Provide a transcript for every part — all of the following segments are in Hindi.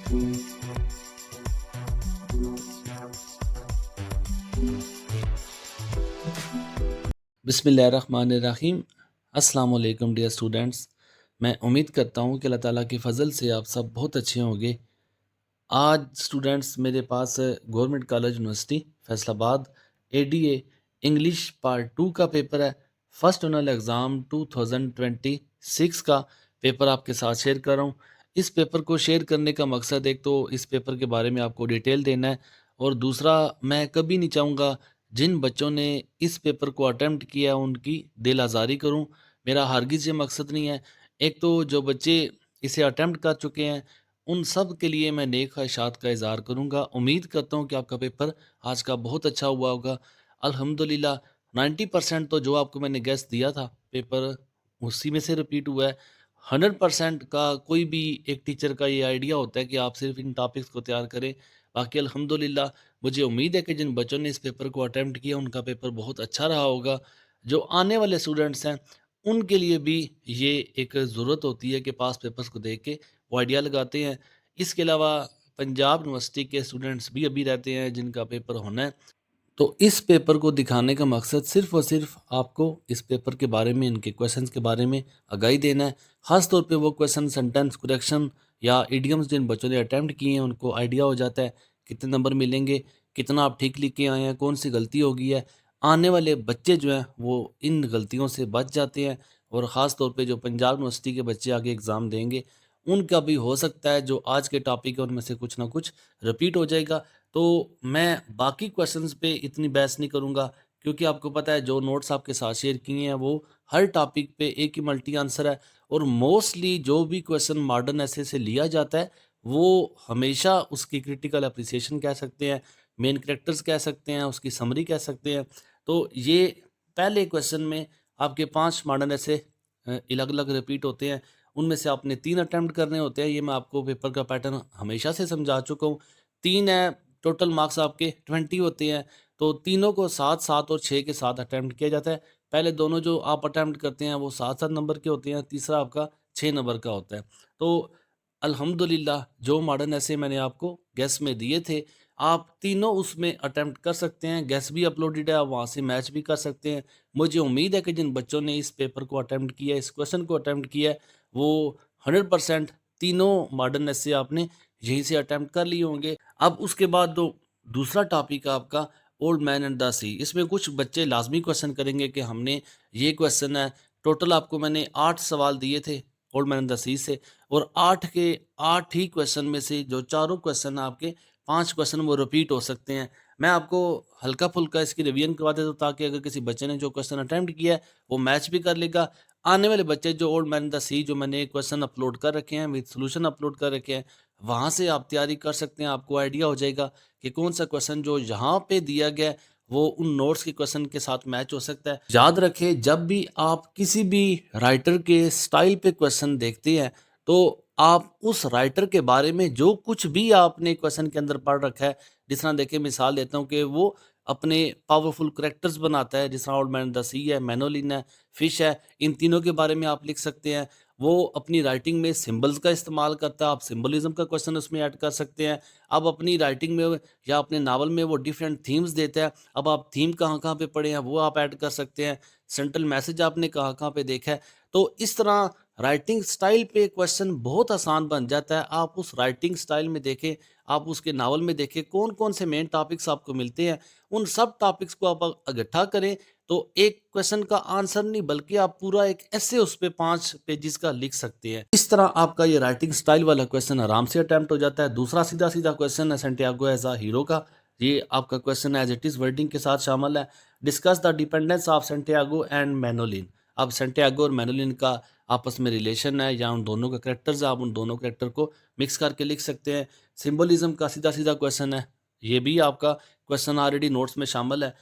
बिस्मिल्लाहिर्रहमानिर्रहीम। अस्सलाम वालेकुम डियर स्टूडेंट्स। मैं उम्मीद करता हूँ कि अल्लाह ताला की फ़ज़ल से आप सब बहुत अच्छे होंगे। आज स्टूडेंट्स मेरे पास government college university Faisalabad ADA English part 2 का पेपर है। फर्स्ट ओनल एग्ज़ाम 2026 का पेपर आपके साथ शेयर कर रहा हूँ। इस पेपर को शेयर करने का मकसद एक तो इस पेपर के बारे में आपको डिटेल देना है, और दूसरा मैं कभी नहीं चाहूँगा जिन बच्चों ने इस पेपर को अटेम्प्ट किया उनकी दिल आज़ारी करूँ। मेरा हरगिज़ ये मकसद नहीं है। एक तो जो बच्चे इसे अटेम्प्ट कर चुके हैं उन सब के लिए मैं नेक ख्वाहिशात का इज़हार करूँगा। उम्मीद करता हूँ कि आपका पेपर आज का बहुत अच्छा हुआ होगा। अल्हम्दुलिल्लाह 90% तो जो आपको मैंने गेस दिया था पेपर उसी में से रिपीट हुआ है। 100% का कोई भी एक टीचर का ये आइडिया होता है कि आप सिर्फ़ इन टॉपिक्स को तैयार करें। बाकी अल्हम्दुलिल्लाह मुझे उम्मीद है कि जिन बच्चों ने इस पेपर को अटेम्प्ट किया उनका पेपर बहुत अच्छा रहा होगा। जो आने वाले स्टूडेंट्स हैं उनके लिए भी ये एक ज़रूरत होती है कि पास्ट पेपर्स को देख के वो आइडिया लगाते हैं। इसके अलावा पंजाब यूनिवर्सिटी के स्टूडेंट्स भी अभी रहते हैं जिनका पेपर होना है। तो इस पेपर को दिखाने का मकसद सिर्फ़ और सिर्फ़ आपको इस पेपर के बारे में, इनके क्वेश्चंस के बारे में आगाही देना है। ख़ास तौर पे वो क्वेश्चन सेंटेंस करेक्शन या इडियम्स जिन बच्चों ने अटेम्प्ट किए हैं उनको आइडिया हो जाता है कितने नंबर मिलेंगे, कितना आप ठीक लिख के आए हैं, कौन-सी गलती हो गई है। आने वाले बच्चे जो हैं वो इन गलतियों से बच जाते हैं, और ख़ास तौर पे जो पंजाब यूनिवर्सिटी के बच्चे आगे एग्ज़ाम देंगे, उनका भी हो सकता है जो आज के टॉपिक है उनमें से कुछ ना कुछ रिपीट हो जाएगा। तो मैं बाकी क्वेश्चंस पे इतनी बहस नहीं करूँगा, क्योंकि आपको पता है जो नोट्स आपके साथ शेयर किए हैं वो हर टॉपिक पे एक ही मल्टी आंसर है, और मोस्टली जो भी क्वेश्चन मॉडर्न ऐसे से लिया जाता है वो हमेशा उसकी क्रिटिकल अप्रिसिएशन कह सकते हैं, मेन कैरेक्टर्स कह सकते हैं, उसकी समरी कह सकते हैं। तो ये पहले क्वेश्चन में आपके 5 मॉडर्न ऐसे अलग-अलग रिपीट होते हैं, उनमें से आपने 3 अटेम्प्ट करने होते हैं। ये मैं आपको पेपर का पैटर्न हमेशा से समझा चुका हूँ। 3 है, टोटल मार्क्स आपके 20 होते हैं, तो तीनों को 7-7 और 6 के साथ अटेम्प्ट किया जाता है। पहले दोनों जो आप अटेम्प्ट करते हैं वो 7-7 नंबर के होते हैं, तीसरा आपका 6 नंबर का होता है। तो अल्हम्दुलिल्लाह जो मॉडर्न ऐसे मैंने आपको गेस में दिए थे, आप तीनों उसमें अटेम्प्ट कर सकते हैं। गेस भी अपलोडेड है, आप वहाँ से मैच भी कर सकते हैं। मुझे उम्मीद है कि जिन बच्चों ने इस पेपर को अटेम्प्ट किया है, इस क्वेश्चन को अटेम्प्ट किया है, वो 100% तीनों मॉडर्न ऐसे आपने यहीं से अटेम्प्ट कर लिए होंगे। अब उसके बाद दो दूसरा टॉपिक है आपका ओल्ड मैन एंड द सी। इसमें कुछ बच्चे लाज़मी क्वेश्चन करेंगे कि हमने ये क्वेश्चन है, टोटल आपको मैंने 8 सवाल दिए थे ओल्ड मैन एंड द सी से, और 8 के 8 ही क्वेश्चन में से जो चारों क्वेश्चन हैं आपके 5 क्वेश्चन वो रिपीट हो सकते हैं। मैं आपको हल्का-फुल्का इसकी रिवीजन करवा देता हूँ ताकि अगर किसी बच्चे ने जो क्वेश्चन अटेम्प्ट किया है वो मैच भी कर लेगा। आने वाले बच्चे जो ओल्ड मैन द सी जो मैंने क्वेश्चन अपलोड कर रखे हैं विद सॉल्यूशन अपलोड कर रखे हैं, वहाँ से आप तैयारी कर सकते हैं। आपको आइडिया हो जाएगा कि कौन सा क्वेश्चन जो यहाँ पे दिया गया है वो उन नोट्स के क्वेश्चन के साथ मैच हो सकता है। याद रखें जब भी आप किसी भी राइटर के स्टाइल पे क्वेश्चन देखते हैं तो आप उस राइटर के बारे में जो कुछ भी आपने क्वेश्चन के अंदर पढ़ रखा है, जिस तरह देखिए मिसाल देता हूँ कि वो अपने पावरफुल कैरेक्टर्स बनाता है, जिस तरह ओल्ड मैन द सी है, मैनोलिन है, फिश है, इन तीनों के बारे में आप लिख सकते हैं। वो अपनी राइटिंग में सिंबल्स का इस्तेमाल करता है, आप सिंबलिज्म का क्वेश्चन उसमें ऐड कर सकते हैं। अब अपनी राइटिंग में या अपने नावल में वो डिफरेंट थीम्स देता है, अब आप थीम कहाँ-कहाँ पे पढ़े हैं वो आप ऐड कर सकते हैं। सेंट्रल मैसेज आपने कहाँ-कहाँ पे देखा है। तो इस तरह राइटिंग स्टाइल पे क्वेश्चन बहुत आसान बन जाता है। आप उस राइटिंग स्टाइल में देखें, आप उसके नावल में देखें कौन-कौन से मेन टॉपिक्स आपको मिलते हैं, उन सब टॉपिक्स को आप इकट्ठा करें तो एक क्वेश्चन का आंसर नहीं बल्कि आप पूरा एक ऐसे उस पे 5 पेजेस का लिख सकते हैं। इस तरह आपका ये राइटिंग स्टाइल वाला क्वेश्चन आराम से अटेम्प्ट हो जाता है। दूसरा सीधा-सीधा क्वेश्चन है सैंटियागो एज़ अ हीरो का। ये आपका question as it is wording के साथ शामिल है। Discuss the dependence of Santiago and Manolin. अब सैंटियागो और मैनोलिन का आपस में रिलेशन है या उन दोनों का कैरेक्टर्स है, आप उन दोनों कैरेक्टर को मिक्स करके लिख सकते हैं। सिंबलिज्म का सीधा-सीधा क्वेश्चन है। ये भी आपका क्वेश्चन ऑलरेडी नोट्स में शामिल है।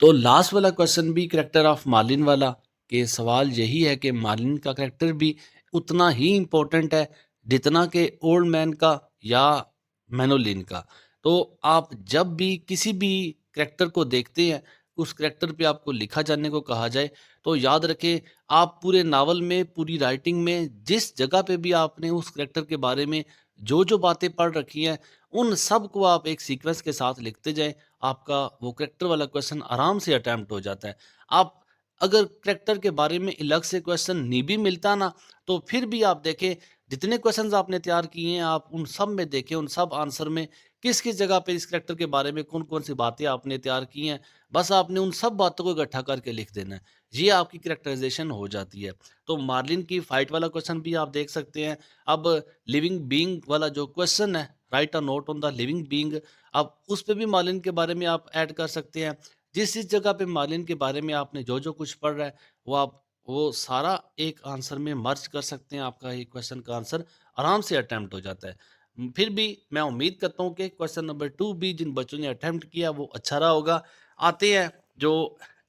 तो लास्ट वाला क्वेश्चन भी कैरेक्टर ऑफ मार्लिन वाला, कि सवाल यही है कि मार्लिन का कैरेक्टर भी उतना ही इम्पोर्टेंट है जितना कि ओल्ड मैन का या मैनोलिन का। तो आप जब भी किसी भी कैरेक्टर को देखते हैं, उस कैरेक्टर पे आपको लिखा जानने को कहा जाए तो याद रखें, आप पूरे नावल में, पूरी राइटिंग में जिस जगह पे भी आपने उस करैक्टर के बारे में जो-जो बातें पढ़ रखी हैं, उन सब को आप एक सीक्वेंस के साथ लिखते जाएँ, आपका वो करैक्टर वाला क्वेश्चन आराम से अटेम्प्ट हो जाता है। आप अगर करैक्टर के बारे में अलग से क्वेश्चन नहीं भी मिलता ना, तो फिर भी आप देखें, जितने क्वेश्चंस आपने तैयार किए हैं, आप उन सब में देखें, उन सब आंसर में किस-किस जगह पे इस करैक्टर के बारे में कौन-कौन सी बातें आपने तैयार की हैं, बस आपने उन सब बातों को इकट्ठा करके लिख देना है। ये आपकी कैरेक्टराइज़ेशन हो जाती है। तो मार्लिन की फाइट वाला क्वेश्चन भी आप देख सकते हैं। अब लिविंग बीइंग वाला जो क्वेश्चन है, right a note on the living being, अब उस पे भी मार्लिन के बारे में आप ऐड कर सकते हैं। जिस-जिस जगह पे मार्लिन के बारे में आपने जो-जो कुछ पढ़ रहा है, वो आप वो सारा एक आंसर में मर्ज कर सकते हैं। आपका एक क्वेश्चन का आंसर आराम से अटेम्प्ट हो जाता है। फिर भी मैं उम्मीद करता हूँ कि क्वेश्चन नंबर 2 भी जिन बच्चों ने अटेम्प्ट किया वो अच्छा रहा होगा। आते हैं जो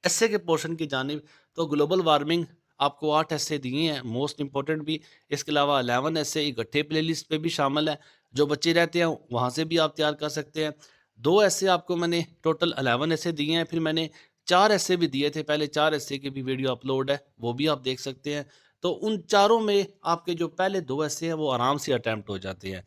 एस्से के पोर्शन की जानिब, तो ग्लोबल वार्मिंग आपको 8 एस्से दिए हैं, मोस्ट इंपॉर्टेंट भी। इसके अलावा 11 एस्से इकट्ठे प्लेलिस्ट पे भी शामिल है। जो बच्चे रहते हैं वहाँ से भी आप तैयार कर सकते हैं। 2 एस्से आपको मैंने टोटल 11 एस्से दिए हैं, फिर मैंने 4 एस्से भी दिए थे पहले, 4 एस्से की भी वीडियो अपलोड है, वो भी आप देख सकते हैं। तो उन चारों में आपके जो पहले 2 एस्से हैं वो आराम से अटेम्प्ट हो जाते हैं।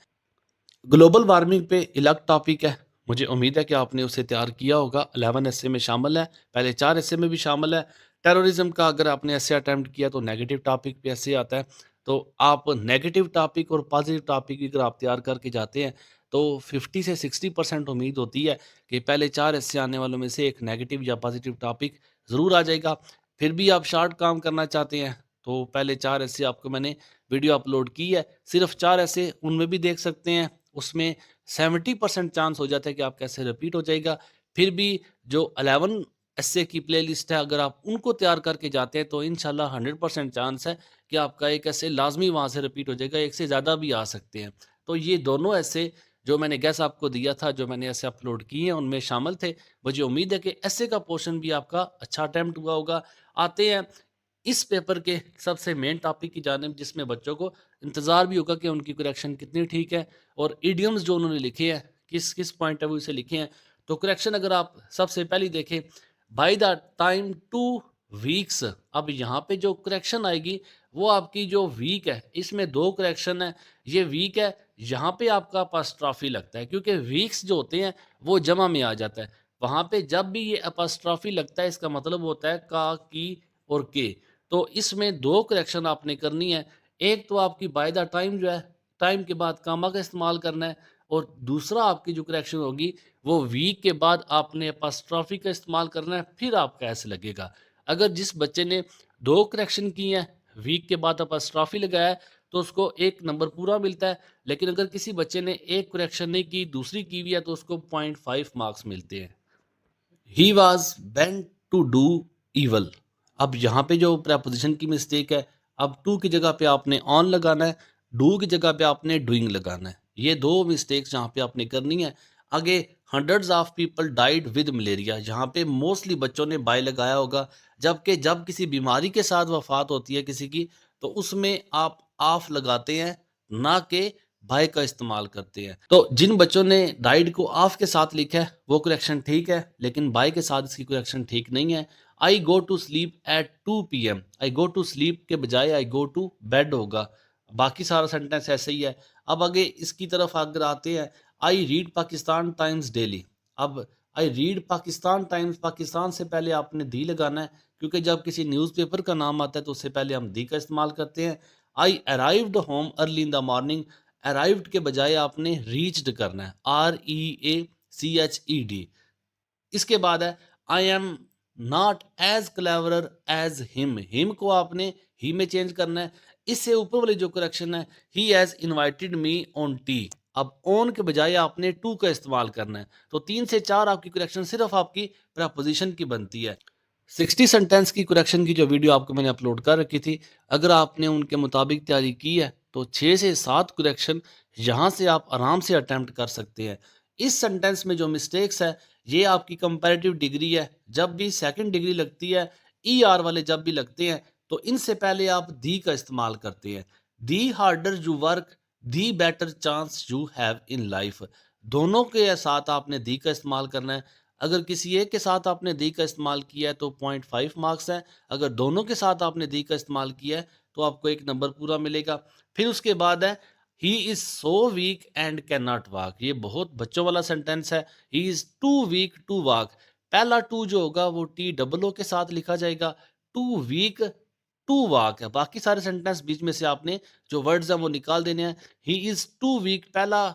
ग्लोबल वार्मिंग पे अलग टॉपिक है, मुझे उम्मीद है कि आपने उसे तैयार किया होगा, 11 एस्से में शामिल है, पहले 4 एस्से में भी शामिल है। टेररिज्म का अगर आपने एस्से अटेम्प्ट किया तो नेगेटिव टॉपिक पे एस्से आता है, तो आप नेगेटिव टॉपिक और पॉजिटिव टॉपिक अगर आप तैयार करके जाते हैं, तो 50 से 60% उम्मीद होती है कि पहले 4 एस्से आने वालों में से एक नेगेटिव या पॉजिटिव टॉपिक ज़रूर आ जाएगा। फिर भी आप शॉर्ट काम करना चाहते हैं, तो पहले 4 एस्से आपको मैंने वीडियो अपलोड की है, सिर्फ 4 एस्से, उनमें भी देख सकते हैं। उसमें 70% चांस हो जाता है कि आपका ऐसे रिपीट हो जाएगा। फिर भी जो 11 एस्से की प्लेलिस्ट है, अगर आप उनको तैयार करके जाते हैं तो इंशाल्लाह 100% चांस है कि आपका एक ऐसे लाज़मी वहाँ से रिपीट हो जाएगा, एक से ज़्यादा भी आ सकते हैं। तो ये दोनों ऐसे जो मैंने गेस आपको दिया था, जो मैंने ऐसे अपलोड किए हैं, उनमें शामिल थे। मुझे उम्मीद है कि ऐसे का पोर्शन भी आपका अच्छा अटेम्प्ट हुआ होगा। आते हैं इस पेपर के सबसे मेन टॉपिक की जानिब, जिसमें बच्चों को इंतज़ार भी होगा कि उनकी करेक्शन कितनी ठीक है और इडियम्स जो उन्होंने लिखे हैं, किस किस पॉइंट ऑफ व्यू से लिखे हैं। तो करेक्शन अगर आप सबसे पहले देखें, बाय द टाइम 2 वीक्स, अब यहाँ पे जो करेक्शन आएगी वो आपकी जो वीक है, इसमें 2 करेक्शन है। ये वीक है, यहाँ पे आपका अपॉस्ट्रॉफी लगता है, क्योंकि वीक्स जो होते हैं वो जमा में आ जाता है। वहाँ पे जब भी ये अपॉस्ट्रॉफी लगता है, इसका मतलब होता है का, की और के। तो इसमें 2 करेक्शन आपने करनी है। एक तो आपकी बाय द टाइम जो है, टाइम के बाद कॉमा का इस्तेमाल करना है, और दूसरा आपकी जो करेक्शन होगी वो वीक के बाद आपने अपॉस्ट्रॉफी का इस्तेमाल करना है, फिर आपका ऐसे लगेगा। अगर जिस बच्चे ने 2 करेक्शन किए हैं, वीक के बाद अपॉस्ट्रॉफी लगाया है, तो उसको 1 नंबर पूरा मिलता है। लेकिन अगर किसी बच्चे ने एक करेक्शन नहीं की, दूसरी की हुई है, तो उसको 0.5 मार्क्स मिलते हैं। He was bent to do evil, अब यहाँ पे जो प्रेपोजिशन की मिस्टेक है, अब टू की जगह पे आपने ऑन लगाना है, डू की जगह पे आपने डूइंग लगाना है। ये 2 मिस्टेक्स यहाँ पे आपने करनी है। आगे hundreds of people died with malaria, यहाँ पे मोस्टली बच्चों ने बाय लगाया होगा, जबकि जब किसी बीमारी के साथ वफात होती है किसी की, तो उसमें आप ऑफ लगाते हैं, ना कि बाय का इस्तेमाल करते हैं। तो जिन बच्चों ने डाइड को ऑफ के साथ लिखा है वो करेक्शन ठीक है, लेकिन बाय के साथ इसकी करेक्शन ठीक नहीं है। I go to sleep at 2 PM, I go to sleep के बजाय आई गो टू बेड होगा। बाकी सारा सेंटेंस ऐसे ही है। अब आगे इसकी तरफ अगर आते हैं, I read Pakistan Times daily. अब I read Pakistan Times, Pakistan से पहले आपने दी लगाना है, क्योंकि जब किसी न्यूज़पेपर का नाम आता है तो उससे पहले हम दी का इस्तेमाल करते हैं। आई arrived home early in the morning, arrived के बजाय आपने रीच्ड करना है, REACHED। इसके बाद है I am not as cleverer as him को आपने ही में चेंज करना है। इससे ऊपर वाली जो करेक्शन है, he has invited me on T, अब ऑन के बजाय आपने टू का इस्तेमाल करना है। तो 3 से 4 आपकी करेक्शन सिर्फ आपकी प्रपोजिशन की बनती है। 60 सेंटेंस की करेक्शन की जो वीडियो आपको मैंने अपलोड कर रखी थी, अगर आपने उनके मुताबिक तैयारी की है तो 6 से 7 करेक्शन यहाँ से आप आराम से अटेम्प्ट कर सकते हैं। इस सेंटेंस में जो मिस्टेक्स है, ये आपकी कंपैरेटिव डिग्री है। जब भी सेकंड डिग्री लगती है, ER वाले जब भी लगते हैं, तो इनसे पहले आप दी का इस्तेमाल करते हैं। The harder you work, the better chance you have in life, दोनों के साथ आपने दी का इस्तेमाल करना है। अगर किसी एक के साथ आपने दी का इस्तेमाल किया है तो 0.5 मार्क्स है, अगर दोनों के साथ आपने दी का इस्तेमाल किया है तो आपको 1 नंबर पूरा मिलेगा। फिर उसके बाद है he is so weak and can not walk. ये बहुत बच्चों वाला सेंटेंस है। He is too weak to walk. पहला टू जो होगा वो टी डबल ओ के साथ लिखा जाएगा। टू वीक टू वॉक है। बाकी सारे सेंटेंस बीच में से आपने जो वर्ड्स हैं वो निकाल देने हैं। ही इज़ टू वीक पहला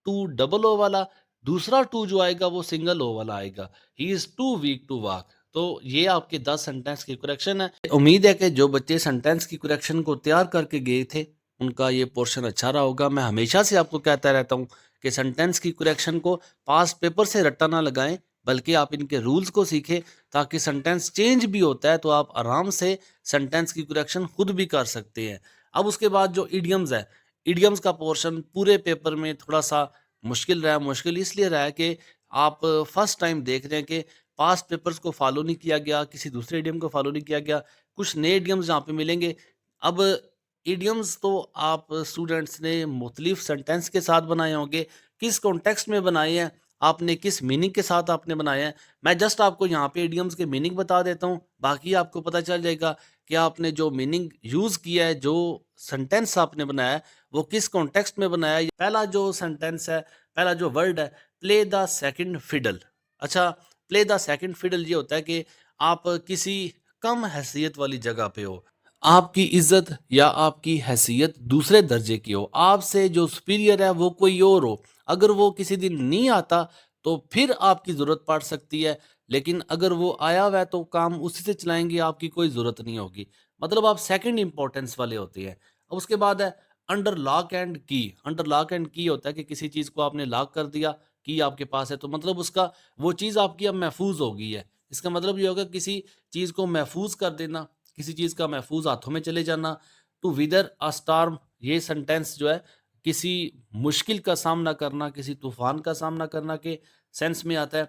टू डबल ओ वाला, दूसरा टू जो आएगा वो सिंगल ओ वाला आएगा। He is too weak to walk. तो ये आपके 10 सेंटेंस की करेक्शन है। उम्मीद है कि जो बच्चे सेंटेंस की करेक्शन को तैयार करके गए थे, उनका ये पोर्शन अच्छा रहा होगा। मैं हमेशा से आपको कहता रहता हूँ कि सेंटेंस की करेक्शन को पास्ट पेपर से रट्टा ना लगाएं, बल्कि आप इनके रूल्स को सीखें, ताकि सेंटेंस चेंज भी होता है तो आप आराम से सेंटेंस की करेक्शन खुद भी कर सकते हैं। अब उसके बाद जो इडियम्स है, इडियम्स का पोर्शन पूरे पेपर में थोड़ा सा मुश्किल रहा। मुश्किल इसलिए रहा है कि आप फर्स्ट टाइम देख रहे हैं कि पास्ट पेपर्स को फॉलो नहीं किया गया, किसी दूसरे इडियम को फॉलो नहीं किया गया, कुछ नए इडियम्स यहाँ पे मिलेंगे। अब इडियम्स तो आप स्टूडेंट्स ने मुख्तलिफ सेंटेंस के साथ बनाए होंगे, किस कॉन्टेक्स्ट में बनाए हैं, आपने किस मीनिंग के साथ आपने बनाए हैं। मैं जस्ट आपको यहाँ पे इडियम्स के मीनिंग बता देता हूँ, बाकी आपको पता चल जाएगा कि आपने जो मीनिंग यूज़ किया है, जो सेंटेंस आपने बनाया है, वो किस कॉन्टेक्स्ट में बनाया है। पहला जो सेंटेंस है, पहला जो वर्ड है, प्ले द सेकंड फिडल। अच्छा, प्ले द सेकंड फिडल ये होता है कि आप किसी कम हैसियत वाली जगह पे हो, आपकी इज्जत या आपकी हैसियत दूसरे दर्जे की हो, आपसे जो सुपीरियर है वो कोई और हो। अगर वो किसी दिन नहीं आता तो फिर आपकी ज़रूरत पड़ सकती है, लेकिन अगर वो आया हुआ है तो काम उसी से चलाएंगे, आपकी कोई ज़रूरत नहीं होगी। मतलब आप सेकंड इंपॉर्टेंस वाले होते हैं। अब उसके बाद है अंडर लॉक एंड की। अंडर लॉक एंड की होता है कि किसी चीज़ को आपने लॉक कर दिया, की आपके पास है, तो मतलब उसका वो चीज़ आपकी अब महफूज हो गई है। इसका मतलब ये होगा किसी चीज़ को महफूज कर देना, किसी चीज़ का महफूज हाथों में चले जाना। टू विदर अ स्टॉर्म, ये सेंटेंस जो है किसी मुश्किल का सामना करना, किसी तूफान का सामना करना के सेंस में आता है।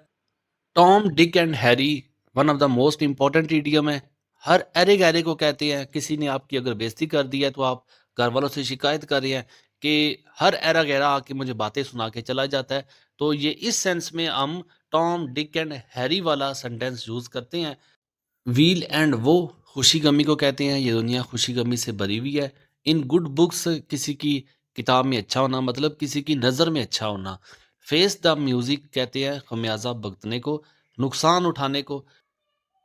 Tom, Dick and Harry one of the most important idiom है। हर अरे गहरे को कहते हैं। किसी ने आपकी अगर बेइज्जती कर दी है तो आप घर वालों से शिकायत कर रहे हैं कि हर अरा गहरा आके मुझे बातें सुना के चला जाता है, तो ये इस सेंस में हम टॉम, डिक एंड हैरी वाला सेंटेंस यूज करते हैं। व्हील एंड वो खुशी गमी को कहते हैं। ये दुनिया खुशी गमी से भरी हुई है। इन गुड बुक्स, किसी की किताब में अच्छा होना मतलब किसी की नज़र में अच्छा होना। फेस द म्यूजिक कहते हैं खमियाजा भुगतने को, नुकसान उठाने को।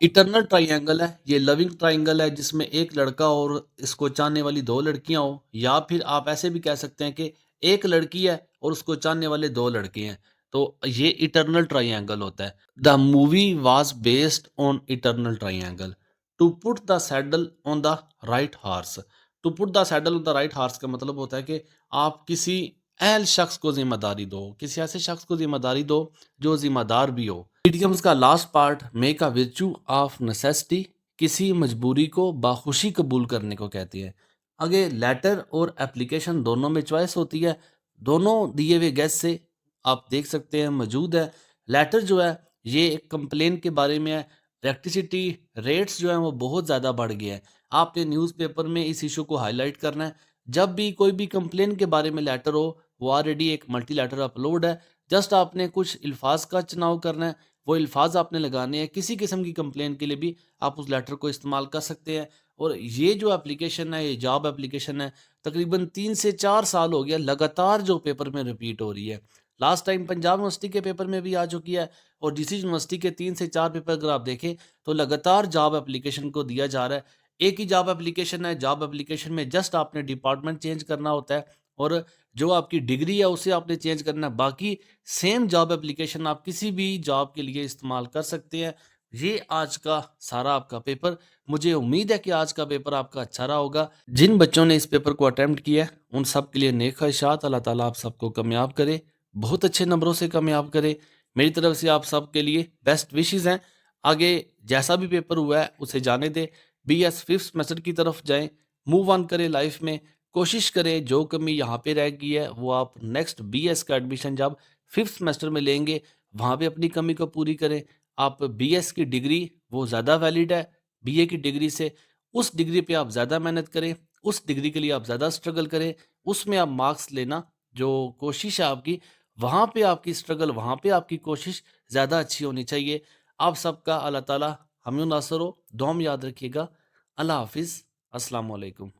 इटरनल ट्रायंगल है, ये लविंग ट्रायंगल है जिसमें एक लड़का और इसको चाहने वाली दो लड़कियां हो, या फिर आप ऐसे भी कह सकते हैं कि एक लड़की है और उसको चाहने वाले दो लड़के हैं, तो ये इटरनल ट्रायंगल होता है। The movie was based on eternal triangle. To put the saddle on the right horse. To put the saddle on the right horse का मतलब होता है कि आप किसी अहल शख्स को जिम्मेदारी दो, किसी ऐसे शख्स को जिम्मेदारी दो जो जिम्मेदार भी हो। इडियम्स का last part, make a विर्चू of necessity, किसी मजबूरी को बाखुशी कबूल करने को कहती है। आगे लेटर और एप्लीकेशन दोनों में चॉइस होती है। दोनों दिए हुए गेस से आप देख सकते हैं मौजूद है। लेटर जो है ये एक कंप्लेन के बारे में है। इलेक्ट्रिसिटी रेट्स जो हैं वो बहुत ज़्यादा बढ़ गए हैं। आपने न्यूज़पेपर में इस इशू को हाईलाइट करना है। जब भी कोई भी कंप्लेन के बारे में लेटर हो, वो ऑलरेडी एक मल्टी लेटर अपलोड है। जस्ट आपने कुछ अल्फाज का चुनाव करना है, वो अल्फाज आपने लगाने हैं। किसी किस्म की कंप्लेन के लिए भी आप उस लेटर को इस्तेमाल कर सकते हैं। और ये जो एप्लीकेशन है, ये जॉब एप्लीकेशन है, तकरीबन 3 से 4 साल हो गया लगातार जो पेपर में रिपीट हो रही है। लास्ट टाइम पंजाब यूनिवर्सिटी के पेपर में भी आ चुकी है, और जिस यूनिवर्सिटी के 3 से 4 पेपर अगर आप देखें तो लगातार जॉब एप्लीकेशन को दिया जा रहा है। एक ही जॉब एप्लीकेशन है, जॉब एप्लीकेशन में जस्ट आपने डिपार्टमेंट चेंज करना होता है और जो आपकी डिग्री है उसे आपने चेंज करना है। बाकी सेम जॉब एप्लीकेशन आप किसी भी जॉब के लिए इस्तेमाल कर सकते हैं। ये आज का सारा आपका पेपर। मुझे उम्मीद है कि आज का पेपर आपका अच्छा रहा होगा। जिन बच्चों ने इस पेपर को अटेम्प्ट किया है उन सब के लिए नेक ख्वाहिशात। अल्लाह ताला आप सबको कामयाब करे, बहुत अच्छे नंबरों से कामयाब करे। मेरी तरफ से आप सब के लिए बेस्ट विशेस हैं। आगे जैसा भी पेपर हुआ है उसे जाने दें, BS फिफ्थ सेमेस्टर की तरफ जाएं, मूव ऑन करें लाइफ में। कोशिश करें जो कमी यहाँ पे रह गई है वो आप नेक्स्ट BS का एडमिशन जब फिफ्थ सेमेस्टर में लेंगे वहाँ पे अपनी कमी को पूरी करें। आप BS की डिग्री वो ज़्यादा वैलिड है BA की डिग्री से। उस डिग्री पे आप ज़्यादा मेहनत करें, उस डिग्री के लिए आप ज़्यादा स्ट्रगल करें, उसमें आप मार्क्स लेना, जो कोशिश है आपकी वहाँ पे आपकी स्ट्रगल, वहाँ पे आपकी कोशिश ज़्यादा अच्छी होनी चाहिए। आप सबका अल्लाह ताला हम नासर हो, दुआ में याद रखिएगा। अल्लाह हाफ़िज़, अस्सलाम वालेकुम।